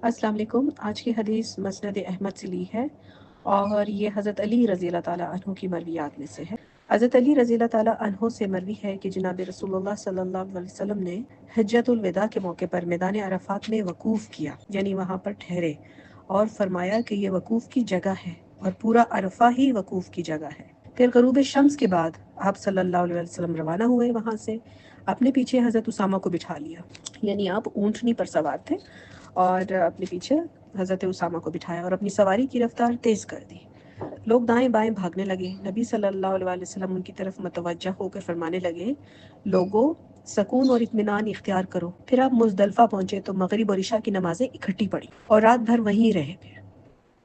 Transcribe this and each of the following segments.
السلام علیکم۔ آج کی حدیث مسند احمد سے لی ہے اور یہ حضرت علی رضی اللہ تعالیٰ عنہ کی مرویات میں سے ہے۔ حضرت علی رضی اللہ تعالیٰ عنہ سے مروی ہے کہ جناب رسول اللہ صلی اللہ علیہ وسلم نے حجۃ الوداع کے موقع پر میدان عرفات میں وقوف کیا، یعنی وہاں پر ٹھہرے اور فرمایا کہ یہ وقوف کی جگہ ہے اور پورا عرفہ ہی وقوف کی جگہ ہے۔ پھر غروب شمس کے بعد آپ صلی اللہ علیہ وسلم روانہ ہوئے وہاں سے، اپنے پیچھے حضرت اسامہ کو بٹھا لیا، یعنی آپ اونٹنی پر سوار تھے اور اپنے پیچھے حضرت اسامہ کو بٹھایا اور اپنی سواری کی رفتار تیز کر دی۔ لوگ دائیں بائیں بھاگنے لگے۔ نبی صلی اللہ علیہ وسلم ان کی طرف متوجہ ہو کر فرمانے لگے، لوگوں سکون اور اطمینان اختیار کرو۔ پھر آپ مزدلفہ پہنچے تو مغرب اور عشاء کی نمازیں اکٹھی پڑھی اور رات بھر وہیں رہے۔ پھر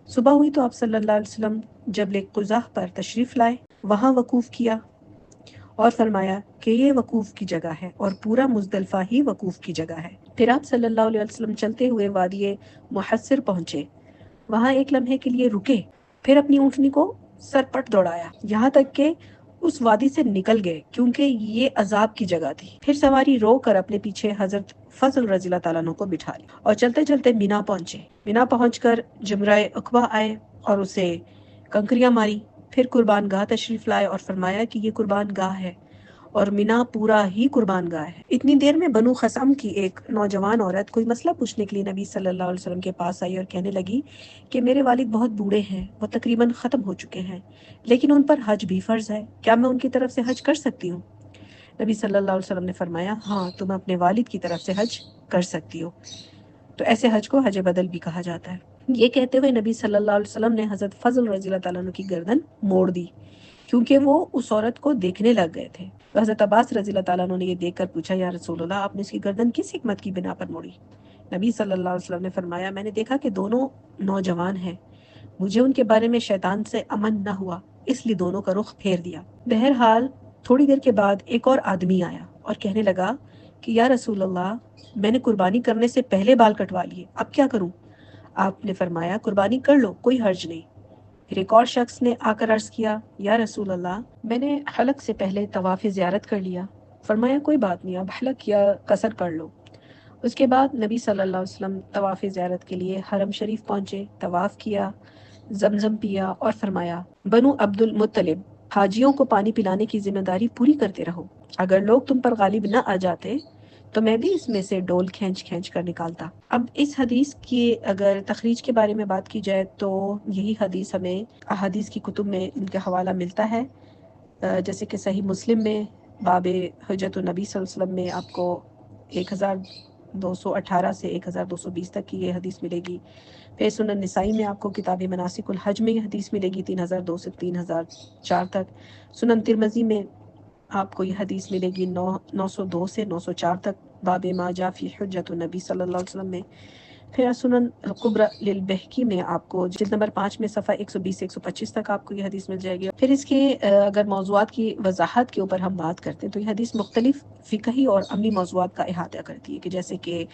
صبح ہوئی تو آپ صلی اللہ علیہ وسلم جبل قزح پر تشریف لائے، وہاں وقوف کیا اور فرمایا کہ یہ وقوف کی جگہ ہے اور پورا مزدلفہ ہی وقوف کی جگہ ہے۔ پھر آپ صلی اللہ علیہ وسلم چلتے ہوئے وادی محصر پہنچے، وہاں ایک لمحے کے لیے رکے، پھر اپنی اونٹنی کو سرپٹ دوڑایا یہاں تک کہ اس وادی سے نکل گئے، کیونکہ یہ عذاب کی جگہ تھی۔ پھر سواری رو کر اپنے پیچھے حضرت فضل رضی اللہ تعالیٰ عنہ کو بٹھا لیا اور چلتے چلتے مینا پہنچے۔ مینا پہنچ کر جمرہ عقبہ آئے اور اسے کنکریاں ماری، پھر قربان گاہ تشریف لائے اور فرمایا کہ یہ قربان گاہ ہے اور مینا پورا ہی قربان گاہ ہے۔ اتنی دیر میں بنو خثعم کی ایک نوجوان عورت کوئی مسئلہ پوچھنے کے لیے نبی صلی اللہ علیہ وسلم کے پاس آئی اور کہنے لگی کہ میرے والد بہت بوڑھے ہیں، وہ تقریباً ختم ہو چکے ہیں، لیکن ان پر حج بھی فرض ہے، کیا میں ان کی طرف سے حج کر سکتی ہوں؟ نبی صلی اللہ علیہ وسلم نے فرمایا، ہاں تم اپنے والد کی طرف سے حج کر سکتی ہو۔ تو ایسے حج کو حج بدل بھی کہا جاتا ہے۔ یہ کہتے ہوئے نبی صلی اللہ علیہ وسلم نے حضرت فضل رضی اللہ تعالیٰ عنہ کی گردن موڑ دی، کیونکہ وہ اس عورت کو دیکھنے لگ گئے تھے۔ تو حضرت عباس رضی اللہ تعالیٰ عنہ نے یہ دیکھ کر پوچھا، یا رسول اللہ، آپ نے اس کی گردن کس حکمت کی بنا پر موڑی؟ نبی صلی اللہ علیہ وسلم نے فرمایا، میں نے دیکھا کہ دونوں نوجوان ہیں، مجھے ان کے بارے میں شیطان سے امن نہ ہوا، اس لیے دونوں کا رخ پھیر دیا۔ بہرحال تھوڑی دیر کے بعد ایک اور آدمی آیا اور کہنے لگا کہ یا رسول اللہ، میں نے قربانی کرنے سے پہلے بال کٹوا لیے، اب کیا کروں؟ آپ نے فرمایا، قربانی کر لو، کوئی حرج نہیں۔ پھر ایک اور شخص نے آ کر عرض کیا، یا رسول اللہ، میں نے حلق سے پہلے طواف زیارت کر لیا۔ فرمایا، کوئی بات نہیں، اب حلق یا قصر کر لو۔ اس کے بعد نبی صلی اللہ علیہ وسلم طواف زیارت کے لیے حرم شریف پہنچے، طواف کیا، زمزم پیا اور فرمایا، بنو عبد المطلب، حاجیوں کو پانی پلانے کی ذمہ داری پوری کرتے رہو، اگر لوگ تم پر غالب نہ آ جاتے تو میں بھی اس میں سے ڈول کھینچ کھینچ کر نکالتا۔ اب اس حدیث کی اگر تخریج کے بارے میں بات کی جائے تو یہی حدیث ہمیں احادیث کی کتب میں ان کا حوالہ ملتا ہے، جیسے کہ صحیح مسلم میں باب حجت النبی صلی اللہ علیہ وسلم میں آپ کو 1218 سے 1220 تک کی یہ حدیث ملے گی۔ پھر سنن نسائی میں آپ کو کتاب مناسک الحج میں یہ حدیث ملے گی 3002 سے 3004 تک۔ سنن ترمذی میں آپ کو یہ حدیث ملے گی 902 سے 904 تک، باب ما جاء فی حجت النبی صلی اللہ علیہ وسلم میں۔ پھر سنن کبری للبہقی میں آپ کو جلد نمبر 5 میں صفحہ 120 سے 125 تک آپ کو یہ حدیث مل جائے گی۔ پھر اس کے اگر موضوعات کی وضاحت کے اوپر ہم بات کرتے ہیں تو یہ حدیث مختلف فقہی اور عملی موضوعات کا احاطہ کرتی ہے، کہ جیسے کہ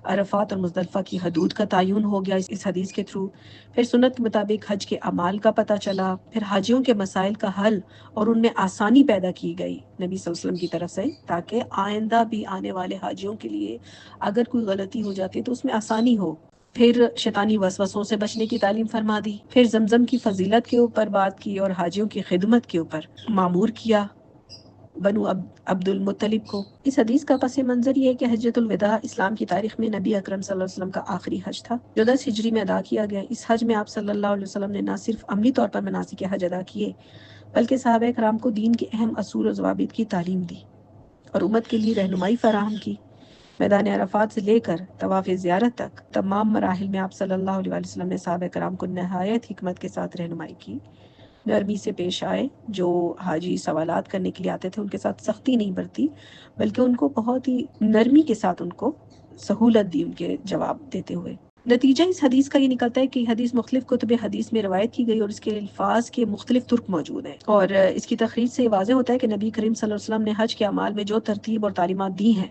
عرفات اور مزدلفہ کی حدود کا تعین ہو گیا اس حدیث کے تھرو، پھر سنت کے مطابق حج کے اعمال کا پتہ چلا، پھر حاجیوں کے مسائل کا حل اور ان میں آسانی پیدا کی گئی نبی صلی اللہ علیہ وسلم کی طرف سے، تاکہ آئندہ بھی آنے والے حاجیوں کے لیے اگر کوئی غلطی ہو جاتی ہے تو اس میں آسانی ہو۔ پھر شیطانی وسوسوں سے بچنے کی تعلیم فرما دی، پھر زمزم کی فضیلت کے اوپر بات کی اور حاجیوں کی خدمت کے اوپر معمور کیا بنو عبد المطلب کو۔ اس حدیث کا پس منظر یہ ہے کہ حجۃ الوداع اسلام کی تاریخ میں نبی اکرم صلی اللہ علیہ وسلم کا آخری حج تھا، جو 10 ہجری میں ادا کیا گیا۔ اس حج میں آپ صلی اللہ علیہ وسلم نے نہ صرف عملی طور پر مناسک حج ادا کیے، بلکہ صحابہ کرام کو دین کے اہم اصول و ضوابط کی تعلیم دی اور امت کے لیے رہنمائی فراہم کی۔ میدان عرفات سے لے کر طواف زیارت تک تمام مراحل میں آپ صلی اللہ علیہ وسلم نے صحابہ کرام کو نہایت حکمت کے ساتھ رہنمائی کی، نرمی سے پیش آئے۔ جو حاجی سوالات کرنے کے لیے آتے تھے ان کے ساتھ سختی نہیں برتی، بلکہ ان کو بہت ہی نرمی کے ساتھ ان کو سہولت دی ان کے جواب دیتے ہوئے۔ نتیجہ اس حدیث کا یہ نکلتا ہے کہ یہ حدیث مختلف کتب حدیث میں روایت کی گئی اور اس کے الفاظ کے مختلف ترک موجود ہیں، اور اس کی تخریج سے یہ واضح ہوتا ہے کہ نبی کریم صلی اللہ علیہ وسلم نے حج کے اعمال میں جو ترتیب اور تعلیمات دی ہیں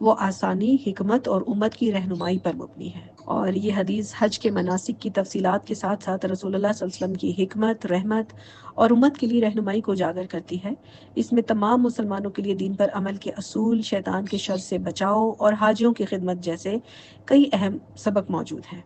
وہ آسانی، حکمت اور امت کی رہنمائی پر مبنی ہے۔ اور یہ حدیث حج کے مناسک کی تفصیلات کے ساتھ ساتھ رسول اللہ صلی اللہ علیہ وسلم کی حکمت، رحمت اور امت کے لیے رہنمائی کو اجاگر کرتی ہے۔ اس میں تمام مسلمانوں کے لیے دین پر عمل کے اصول، شیطان کے شر سے بچاؤ اور حاجیوں کی خدمت جیسے کئی اہم سبق موجود ہیں۔